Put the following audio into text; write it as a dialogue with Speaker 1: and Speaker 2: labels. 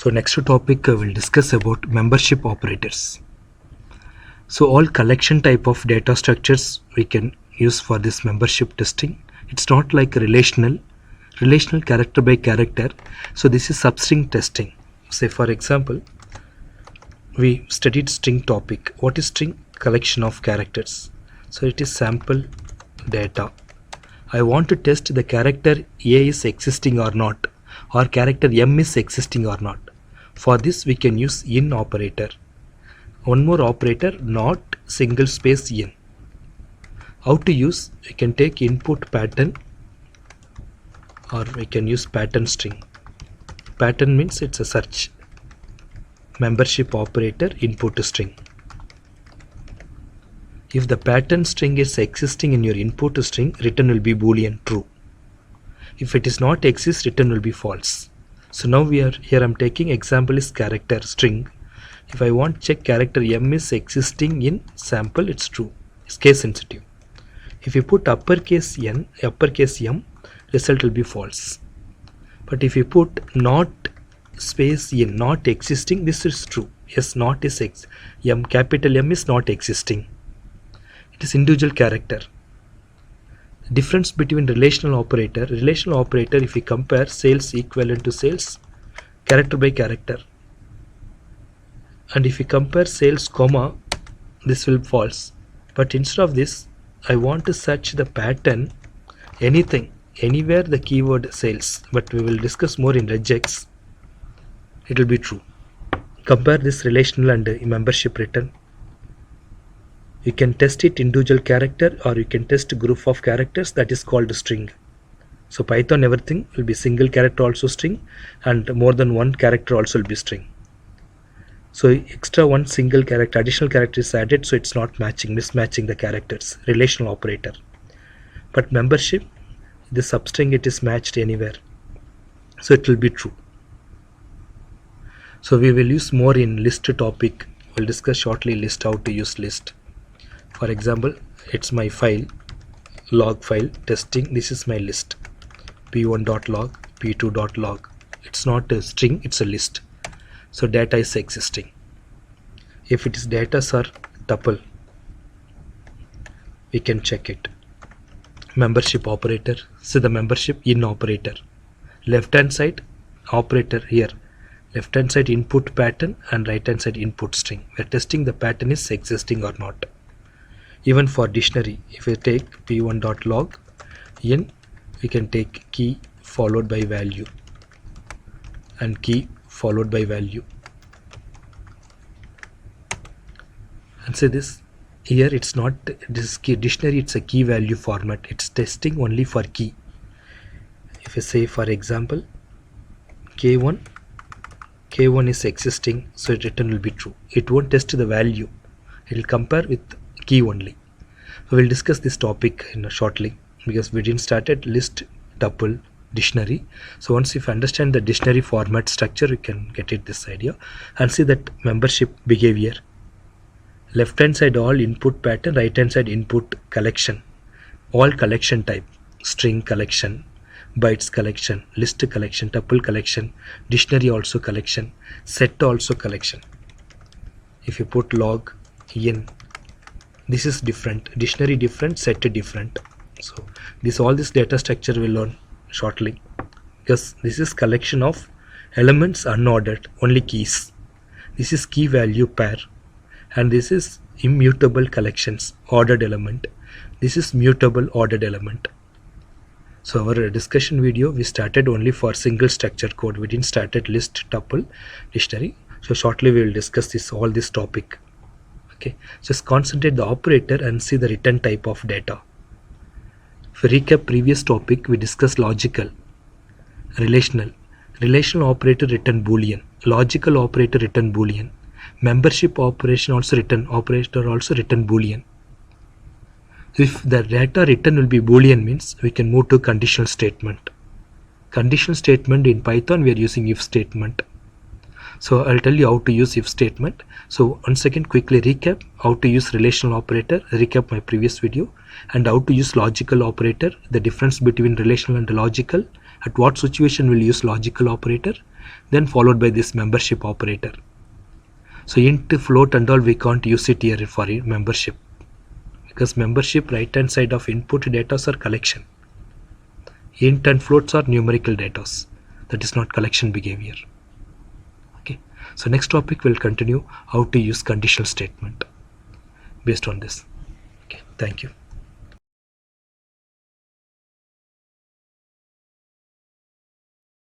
Speaker 1: So next topic we'll discuss about membership operators. So all collection type of data structures we can use for this membership testing. It's not like relational character by character. So this is substring testing. Say for example, we studied string topic. What is string? Collection of characters. So it is sample data. I want to test the character A is existing or not, or character M is existing or not. For this we can use in operator. One more operator, not single space in. How to use? We can take input pattern, or we can use pattern string. Pattern means it's a search. Membership operator input string. If the pattern string is existing in your input string, return will be boolean true. If it is not exist, return will be false. So now we are here, I'm taking example is character string. If I want check character M is existing in sample, it's true. It's case sensitive. If you put uppercase N, uppercase M, result will be false. But if you put not space in, not existing, this is true. Yes, not is M, capital M is not existing. It is individual character. Difference between relational operator if we compare sales equivalent to sales, character by character, and if we compare sales comma, this will false. But instead of this, I want to search the pattern, anything, anywhere the keyword sales, but we will discuss more in regex. It will be true. Compare this relational and membership return. You can test it individual character, or you can test group of characters, that is called string. So Python everything will be single character also string, and more than one character also will be string. So extra one single character, additional character is added, so it's not matching, mismatching the characters, relational operator. But membership, the substring, it is matched anywhere, so it will be true. So we will use more in list topic. We'll discuss shortly list, how to use list. For example, it's my file, log file testing. This is my list, p1.log, p2.log. It's not a string, it's a list. So data is existing. If it is data or tuple, we can check it. Membership operator. So the membership in operator. Left hand side operator here. Left hand side input pattern and right hand side input string. We're testing the pattern is existing or not. Even for dictionary, if we take p1.log in, we can take key followed by value and key followed by value, and say this here, it's not this key dictionary, it's a key value format. It's testing only for key. If I say for example k1 is existing, so return will be true. It won't test the value, it will compare with key only. We will discuss this topic shortly, because we didn't start at list, tuple, dictionary. So once if you understand the dictionary format structure, you can get it this idea and see that membership behavior. Left hand side all input pattern, right hand side input collection, all collection type, string collection, bytes collection, list collection, tuple collection, dictionary also collection, set also collection. If you put log in, this is different, dictionary different, set different. So all this data structure we'll learn shortly, because this is collection of elements unordered, only keys. This is key value pair, and this is immutable collections, ordered element. This is mutable ordered element. So our discussion video, we started only for single structure code. We didn't start at list, tuple, dictionary. So shortly we will discuss all this topic. Okay, just concentrate the operator and see the return type of data. If we recap previous topic, we discussed logical, relational operator return boolean, logical operator return boolean, membership operation also return boolean. If the data return will be boolean, means we can move to conditional statement. Conditional statement in Python, we are using if statement. So I'll tell you how to use if statement. So once again, quickly recap how to use relational operator, recap my previous video, and how to use logical operator, the difference between relational and logical, at what situation we'll use logical operator, then followed by this membership operator. So int, float and all we can't use it here for membership, because membership right hand side of input data are collection. Int and floats are numerical data, that is not collection behavior. Okay, so next topic will continue how to use conditional statement based on this. Okay, thank you.